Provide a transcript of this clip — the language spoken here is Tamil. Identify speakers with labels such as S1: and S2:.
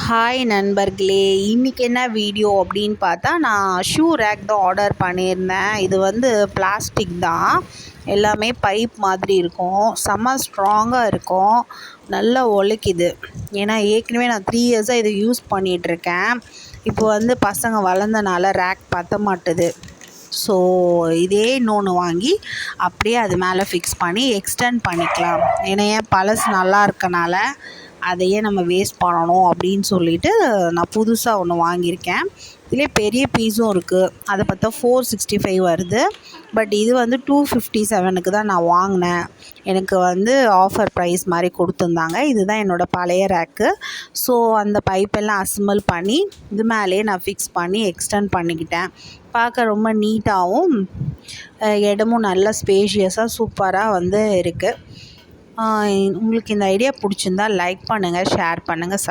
S1: ஹாய் நண்பர்களே, இன்றைக்கி என்ன வீடியோ அப்படின்னு பார்த்தா, நான் ஷூ ரேக் தான் ஆர்டர் பண்ணியிருந்தேன். இது வந்து பிளாஸ்டிக் தான், எல்லாமே பைப் மாதிரி இருக்கும், செம்ம ஸ்ட்ராங்காக இருக்கும், நல்லா உழைக்குது. ஏன்னா ஏற்கனவே நான் 3 இயர்ஸாக இதை யூஸ் பண்ணிகிட்ருக்கேன். இப்போ வந்து பசங்க வளர்ந்தனால ரேக் பற்ற மாட்டுது. ஸோ இதே இன்னொன்று வாங்கி அப்படியே அது மேலே ஃபிக்ஸ் பண்ணி எக்ஸ்டெண்ட் பண்ணிக்கலாம். ஏன்னா ஏன் பழசு நல்லா இருக்கனால அதையே நம்ம வேஸ்ட் பண்ணணும் அப்படின்னு சொல்லிட்டு நான் புதுசாக ஒன்று வாங்கியிருக்கேன். இதிலே பெரிய பீஸும் இருக்குது. அதை பார்த்தா 465 வருது. பட் இது வந்து 257க்கு தான் நான் வாங்கினேன். எனக்கு வந்து ஆஃபர் ப்ரைஸ் மாதிரி கொடுத்துருந்தாங்க. இதுதான் என்னோடய பழைய ரேக்கு. ஸோ அந்த பைப்பெல்லாம் அசெம்பிள் பண்ணி இது மேலேயே நான் ஃபிக்ஸ் பண்ணி எக்ஸ்டெண்ட் பண்ணிக்கிட்டேன். பார்க்க ரொம்ப நீட்டாகவும் இடமும் நல்லா ஸ்பேஷியஸாக சூப்பராக வந்து இருக்குது. உங்களுக்கு இந்த ஐடியா பிடிச்சிருந்தா லைக் பண்ணுங்கள், ஷேர் பண்ணுங்கள்,